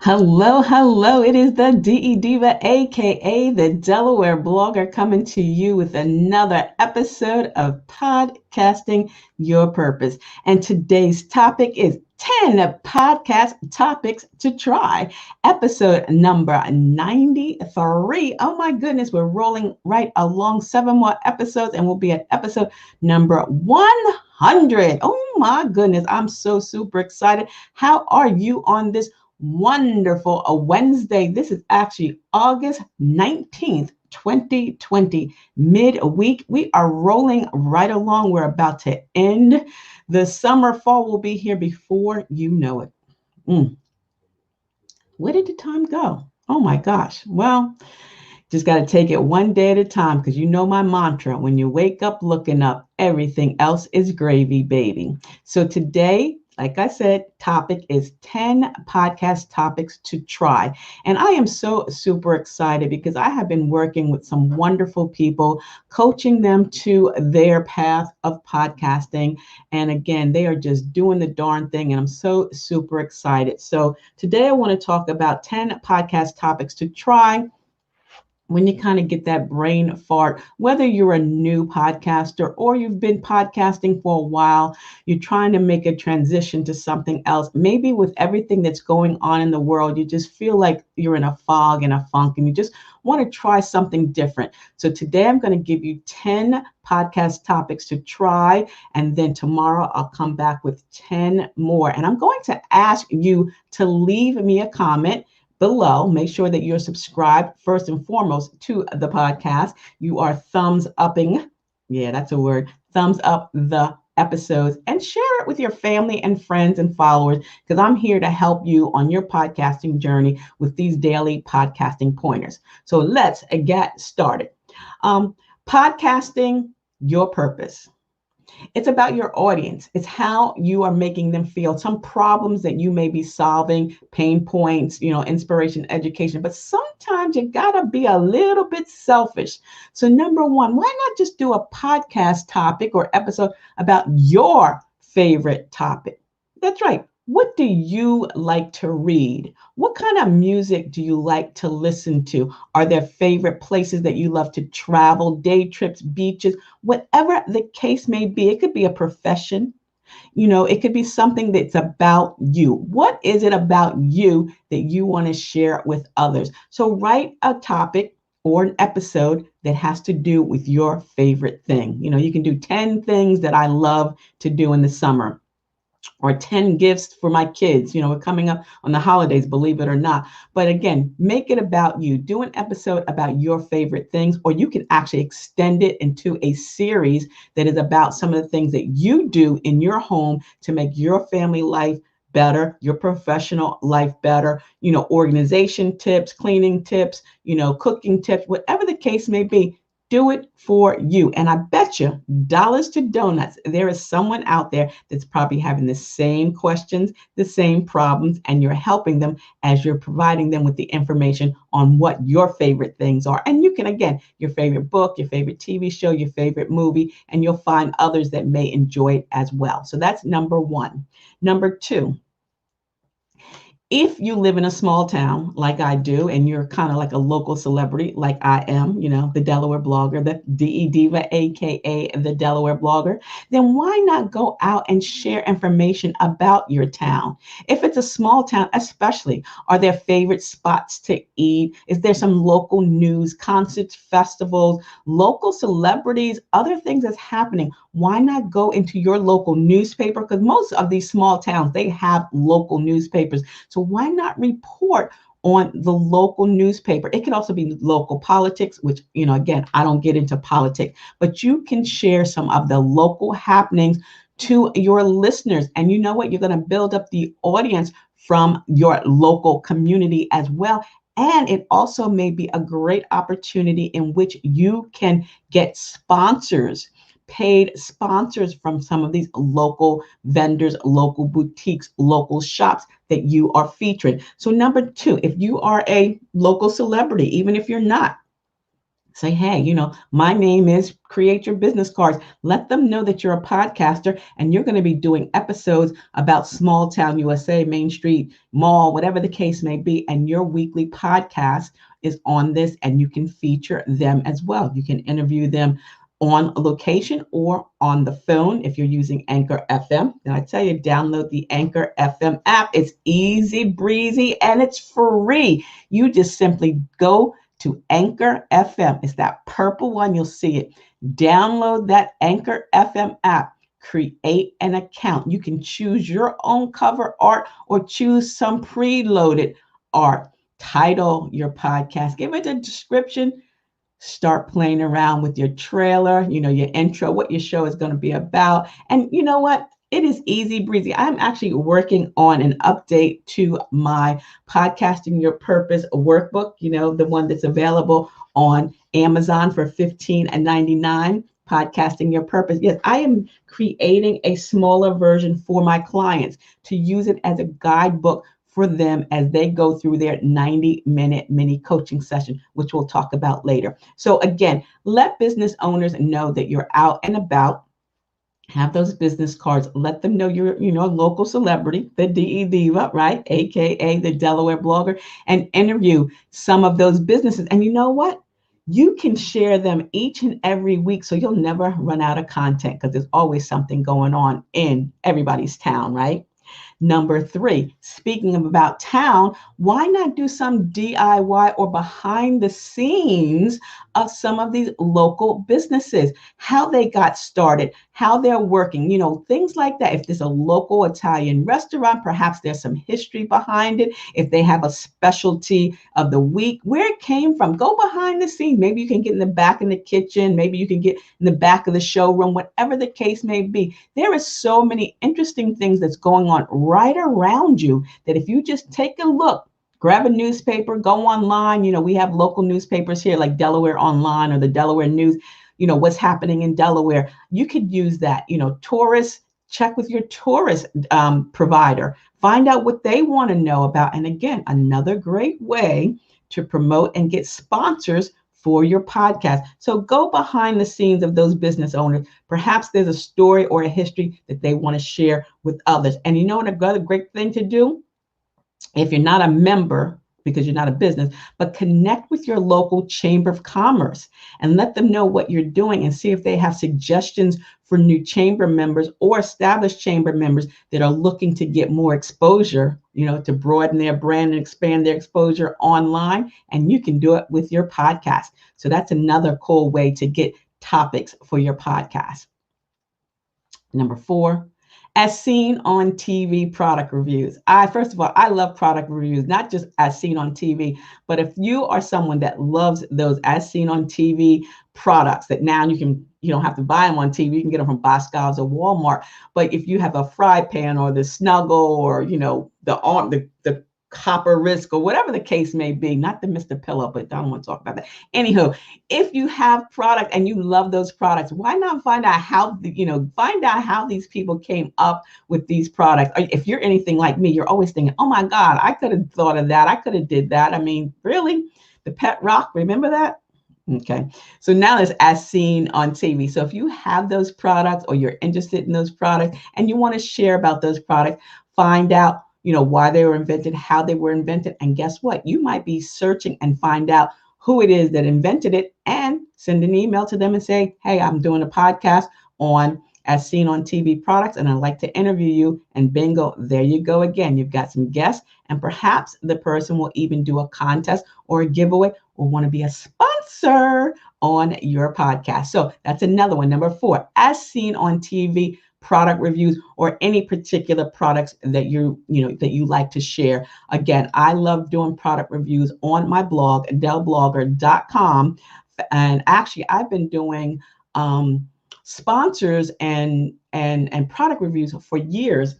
Hello, hello. It is the DE Diva, aka the Delaware blogger, coming to you with another episode of Podcasting Your Purpose. And today's topic is 10 podcast topics to try. Episode number 93. Oh my goodness, we're rolling right along 7 more episodes, and we'll be at episode number 100. Oh my goodness, I'm so super excited. How are you on this wonderful a Wednesday? This is actually August 19th, 2020, midweek. We are rolling right along. We're about to end. The summer fall will be here before you know it. Mm. Where did the time go? Oh my gosh. Well, just got to take it one day at a time, because you know my mantra: when you wake up looking up, everything else is gravy, baby. So today, like I said, topic is 10 podcast topics to try. And I am so super excited because I have been working with some wonderful people, coaching them to their path of podcasting. And again, they are just doing the darn thing. And I'm so super excited. So today I want to talk about 10 podcast topics to try when you kind of get that brain fart, whether you're a new podcaster or you've been podcasting for a while, you're trying to make a transition to something else. Maybe with everything that's going on in the world, you just feel like you're in a fog and a funk, and you just want to try something different. So today I'm going to give you 10 podcast topics to try, and then tomorrow I'll come back with 10 more. And I'm going to ask you to leave me a comment below. Make sure that you're subscribed first and foremost to the podcast. You are thumbs upping. Yeah, that's a word. Thumbs up the episodes and share it with your family and friends and followers, because I'm here to help you on your podcasting journey with these daily podcasting pointers. So let's get started. Podcasting your purpose. It's about your audience. It's how you are making them feel, some problems that you may be solving, pain points, inspiration, education. But sometimes you got to be a little bit selfish. So number one, why not just do a podcast topic or episode about your favorite topic? That's right. What do you like to read? What kind of music do you like to listen to? Are there favorite places that you love to travel, day trips, beaches, whatever the case may be? It could be a profession. It could be something that's about you. What is it about you that you want to share with others? So write a topic or an episode that has to do with your favorite thing. You can do 10 things that I love to do in the summer, or 10 gifts for my kids. We're coming up on the holidays, believe it or not. But again, make it about you. Do an episode about your favorite things, or you can actually extend it into a series that is about some of the things that you do in your home to make your family life better, your professional life better, organization tips, cleaning tips, cooking tips, whatever the case may be. Do it for you. And I bet you dollars to donuts, there is someone out there that's probably having the same questions, the same problems, and you're helping them as you're providing them with the information on what your favorite things are. And you can, again, your favorite book, your favorite TV show, your favorite movie, and you'll find others that may enjoy it as well. So that's number one. Number two, if you live in a small town like I do, and you're kind of like a local celebrity like I am, the Delaware blogger, the DE Diva, aka the Delaware blogger, then why not go out and share information about your town? If it's a small town, especially, are there favorite spots to eat? Is there some local news, concerts, festivals, local celebrities, other things that's happening? Why not go into your local newspaper? Because most of these small towns, they have local newspapers. So why not report on the local newspaper? It can also be local politics, which, again, I don't get into politics, but you can share some of the local happenings to your listeners. And you know what? You're going to build up the audience from your local community as well. And it also may be a great opportunity in which you can get sponsors, paid sponsors from some of these local vendors, local boutiques, local shops that you are featuring. So number two, if you are a local celebrity, even if you're not, Say, hey, my name is Create Your Business Cards. Let them know that you're a podcaster and you're going to be doing episodes about small town USA, Main Street, mall, whatever the case may be. And your weekly podcast is on this, and you can feature them as well. You can interview them on location or on the phone if you're using Anchor FM. And I tell you, download the Anchor FM app. It's easy breezy and it's free. You just simply go to Anchor FM. It's that purple one. You'll see it. Download that Anchor FM app. Create an account. You can choose your own cover art or choose some preloaded art. Title your podcast. Give it a description. Start playing around with your trailer, your intro, what your show is going to be about. And you know what? It is easy breezy. I'm actually working on an update to my Podcasting Your Purpose workbook, the one that's available on Amazon for $15.99. Podcasting Your Purpose. Yes, I am creating a smaller version for my clients to use it as a guidebook for them as they go through their 90-minute mini coaching session, which we'll talk about later. So again, let business owners know that you're out and about. Have those business cards. Let them know you're, a local celebrity, the DE Diva, right? AKA the Delaware blogger, and interview some of those businesses. And you know what? You can share them each and every week, so you'll never run out of content because there's always something going on in everybody's town, right? Number 3, speaking of about town, why not do some DIY or behind the scenes of some of these local businesses, how they got started, how they're working, things like that. If there's a local Italian restaurant, perhaps there's some history behind it. If they have a specialty of the week, where it came from, go behind the scenes. Maybe you can get in the back in the kitchen. Maybe you can get in the back of the showroom, whatever the case may be. There is so many interesting things that's going on right around you that if you just take a look, grab a newspaper, go online. We have local newspapers here like Delaware Online or the Delaware News, what's happening in Delaware. You could use that, tourists, check with your tourist provider, find out what they want to know about. And again, another great way to promote and get sponsors for your podcast. So go behind the scenes of those business owners. Perhaps there's a story or a history that they want to share with others. And you know what, another great thing to do? If you're not a member, because you're not a business, but connect with your local chamber of commerce and let them know what you're doing and see if they have suggestions for new chamber members or established chamber members that are looking to get more exposure, to broaden their brand and expand their exposure online. And you can do it with your podcast. So that's another cool way to get topics for your podcast. Number 4, as seen on TV product reviews. First of all, I love product reviews, not just as seen on TV, but if you are someone that loves those as seen on TV products that now you don't have to buy them on TV, you can get them from Boscov's or Walmart. But if you have a fry pan or the Snuggle or, the copper risk or whatever the case may be, not the Mr. Pillow, but I don't want to talk about that. Anywho, if you have product and you love those products, why not find out how these people came up with these products? If you're anything like me, you're always thinking, oh my God, I could have thought of that. I could have did that. I mean, really? The pet rock, remember that? Okay. So now it's as seen on TV. So if you have those products or you're interested in those products and you want to share about those products, find out why they were invented, how they were invented. And guess what? You might be searching and find out who it is that invented it and send an email to them and say, hey, I'm doing a podcast on as seen on TV products, and I'd like to interview you. And bingo, there you go again. You've got some guests, and perhaps the person will even do a contest or a giveaway or want to be a sponsor on your podcast. So that's another one. Number 4, as seen on TV product reviews or any particular products that you like to share. Again, I love doing product reviews on my blog, delblogger.com. And actually, I've been doing sponsors and product reviews for years.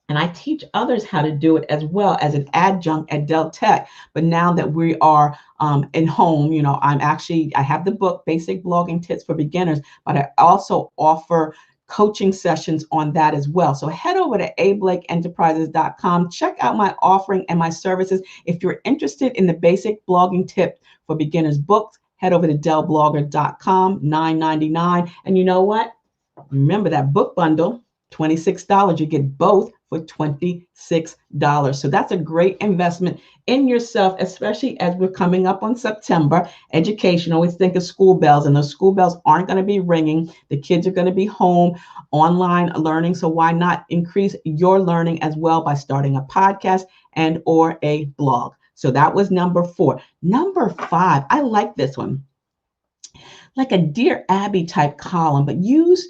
And I teach others how to do it as well as an adjunct at Del Tech. But now that we are in home, I have the book, Basic Blogging Tips for Beginners, but I also offer coaching sessions on that as well. So head over to ablakeenterprises.com. Check out my offering and my services. If you're interested in the Basic Blogging Tip for Beginners books, head over to dellblogger.com, $9.99. And you know what? Remember that book bundle, $26. You get both for $26. So that's a great investment in yourself, especially as we're coming up on September. Education, always think of school bells, and those school bells aren't going to be ringing. The kids are going to be home online learning. So why not increase your learning as well by starting a podcast and or a blog? So that was number 4. Number 5, I like this one, like a Dear Abby type column, but use,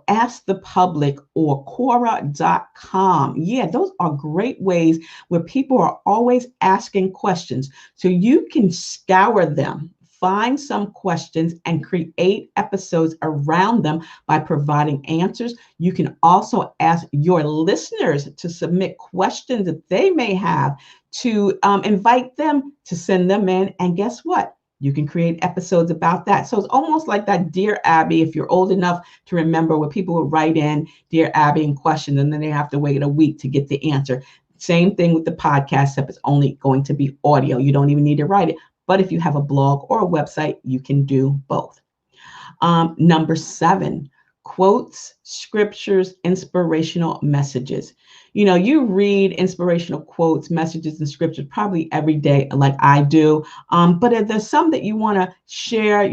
Ask the Public or Quora.com. Yeah, those are great ways where people are always asking questions. So you can scour them, find some questions, and create episodes around them by providing answers. You can also ask your listeners to submit questions that they may have to invite them to send them in. And guess what? You can create episodes about that. So it's almost like that Dear Abby, if you're old enough to remember where people would write in Dear Abby and question, and then they have to wait a week to get the answer. Same thing with the podcast, except it's only going to be audio. You don't even need to write it. But if you have a blog or a website, you can do both. Number 7, quotes, scriptures, inspirational messages. You read inspirational quotes, messages, and scriptures probably every day, like I do. But if there's some that you want to share,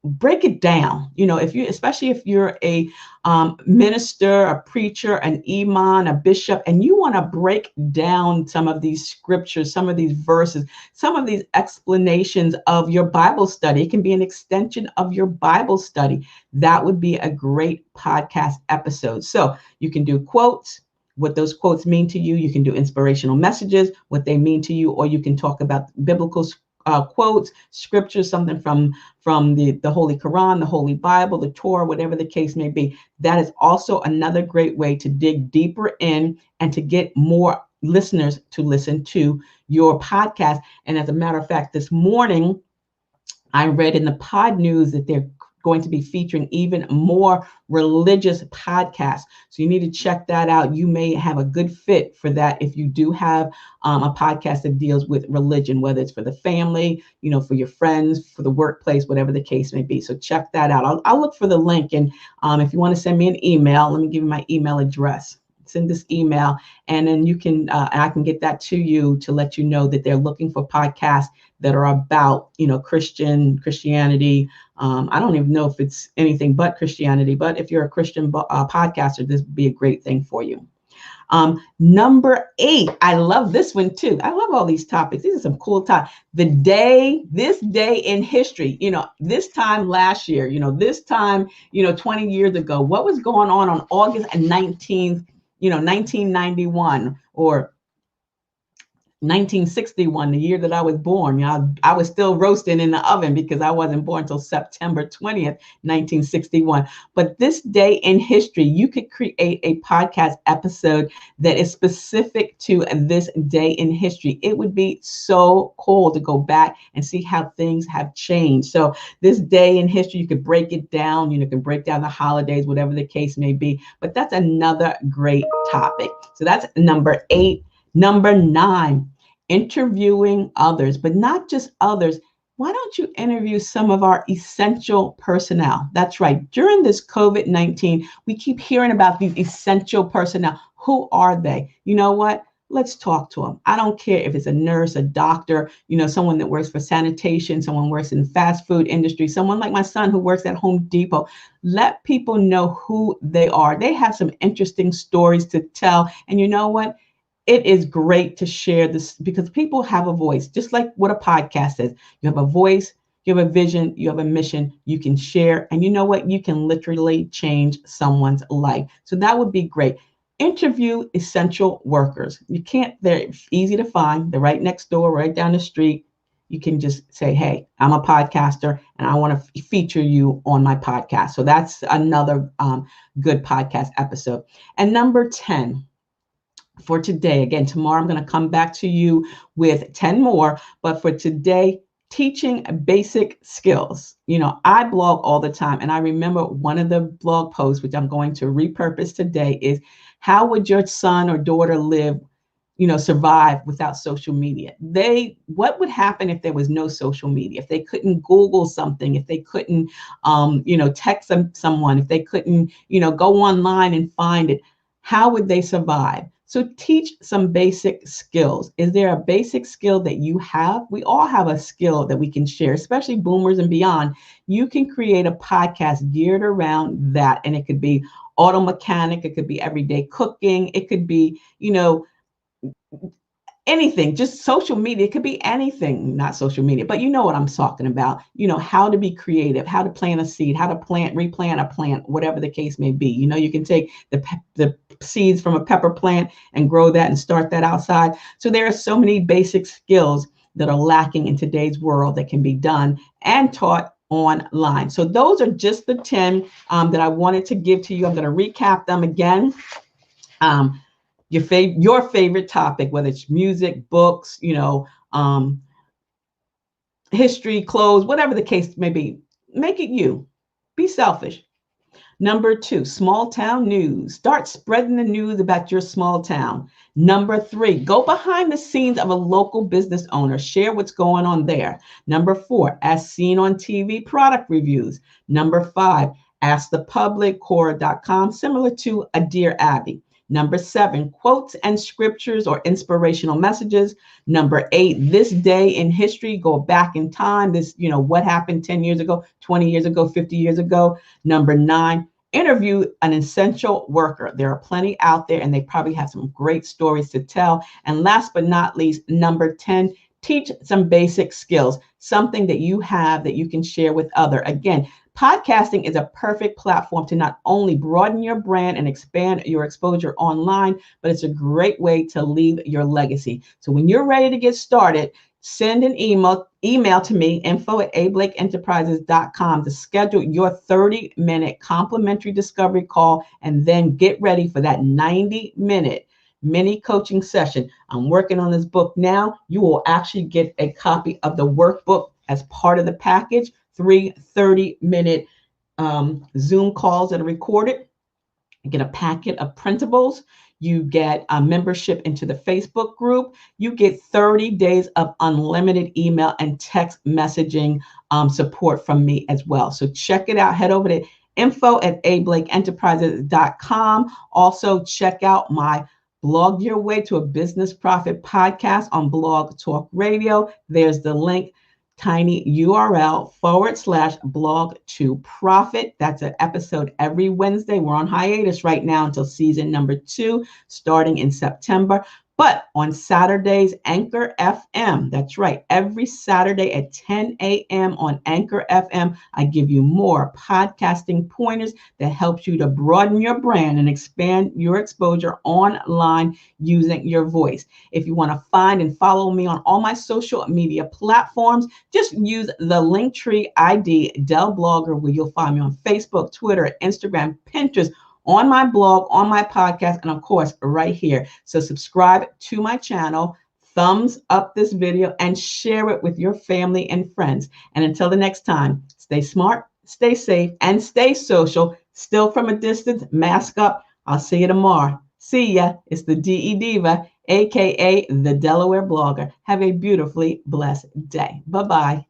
break it down. Especially if you're a minister, a preacher, an imam, a bishop, and you want to break down some of these scriptures, some of these verses, some of these explanations of your Bible study. It can be an extension of your Bible study. That would be a great podcast episode. So you can do quotes, what those quotes mean to you. You can do inspirational messages, what they mean to you, or you can talk about biblical quotes, scriptures, something from the Holy Quran, the Holy Bible, the Torah, whatever the case may be. That is also another great way to dig deeper in and to get more listeners to listen to your podcast. And as a matter of fact, this morning, I read in the Pod News that they're going to be featuring even more religious podcasts. So you need to check that out. You may have a good fit for that if you do have a podcast that deals with religion, whether it's for the family, for your friends, for the workplace, whatever the case may be. So check that out. I'll look for the link. And if you want to send me an email, let me give you my email address. Send this email, and then you can I can get that to you to let you know that they're looking for podcasts that are about Christianity. I don't even know if it's anything but Christianity, but if you're a Christian podcaster, this would be a great thing for you. Number 8, I love this one too. I love all these topics. These are some cool topics. This day in history, this time last year, this time, 20 years ago, what was going on August 19th, 1991 or 1961, the year that I was born. I was still roasting in the oven because I wasn't born until September 20th, 1961. But this day in history, you could create a podcast episode that is specific to this day in history. It would be so cool to go back and see how things have changed. So this day in history, you could break it down. You can break down the holidays, whatever the case may be. But that's another great topic. So that's number 8. Number 9, interviewing others, but not just others. Why don't you interview some of our essential personnel? That's right. During this COVID-19, we keep hearing about these essential personnel. Who are they? You know what? Let's talk to them. I don't care if it's a nurse, a doctor, someone that works for sanitation, someone works in the fast food industry, someone like my son who works at Home Depot. Let people know who they are. They have some interesting stories to tell. And you know what? It is great to share this because people have a voice, just like what a podcast is. You have a voice, you have a vision, you have a mission, you can share. And you know what? You can literally change someone's life. So that would be great. Interview essential workers. They're easy to find. They're right next door, right down the street. You can just say, hey, I'm a podcaster and I want to feature you on my podcast. So that's another good podcast episode. And number 10, for today. Again, tomorrow I'm going to come back to you with 10 more, but for today, teaching basic skills. I blog all the time, and I remember one of the blog posts, which I'm going to repurpose today, is how would your son or daughter live survive without social media. What would happen if there was no social media? If they couldn't Google something, if they couldn't, text someone, if they couldn't, go online and find it, how would they survive? So teach some basic skills. Is there a basic skill that you have? We all have a skill that we can share, especially boomers and beyond. You can create a podcast geared around that. And it could be auto mechanic, it could be everyday cooking, it could be, anything, just social media. It could be anything, not social media, but you know what I'm talking about. How to be creative, how to plant a seed, how to replant a plant, whatever the case may be. You can take the seeds from a pepper plant and grow that and start that outside. So there are so many basic skills that are lacking in today's world that can be done and taught online. So those are just the 10 that I wanted to give to you. I'm going to recap them again. Your favorite topic, whether it's music, books, history, clothes, whatever the case may be, make it you. Be selfish. Number 2, small town news. Start spreading the news about your small town. Number 3, go behind the scenes of a local business owner. Share what's going on there. Number 4, as seen on TV, product reviews. Number 5, ask the public, Quora.com, similar to a Dear Abby. Number 7, quotes and scriptures or inspirational messages. Number 8, this day in history, go back in time. This, what happened 10 years ago, 20 years ago, 50 years ago. Number 9, interview an essential worker. There are plenty out there, and they probably have some great stories to tell. And last but not least, number 10, teach some basic skills, something that you have that you can share with others. Again, podcasting is a perfect platform to not only broaden your brand and expand your exposure online, but it's a great way to leave your legacy. So when you're ready to get started, send an email to me, info@ablakeenterprises.com, to schedule your 30-minute complimentary discovery call, and then get ready for that 90-minute mini coaching session. I'm working on this book now. You will actually get a copy of the workbook as part of the package. 3 30-minute Zoom calls that are recorded. You get a packet of printables. You get a membership into the Facebook group. You get 30 days of unlimited email and text messaging support from me as well. So check it out. Head over to info@ablakeenterprises.com. Also, check out my Blog Your Way to a Business Profit podcast on Blog Talk Radio. There's the link. Tiny URL /blog to profit. That's an episode every Wednesday. We're on hiatus right now until season number 2, starting in September. But on Saturdays, Anchor FM. That's right. Every Saturday at 10 a.m. on Anchor FM, I give you more podcasting pointers that helps you to broaden your brand and expand your exposure online using your voice. If you want to find and follow me on all my social media platforms, just use the Linktree ID Del Blogger, where you'll find me on Facebook, Twitter, Instagram, Pinterest, on my blog, on my podcast, and of course, right here. So subscribe to my channel, thumbs up this video, and share it with your family and friends. And until the next time, stay smart, stay safe, and stay social. Still from a distance, mask up. I'll see you tomorrow. See ya. It's the DE Diva, aka the Delaware Blogger. Have a beautifully blessed day. Bye-bye.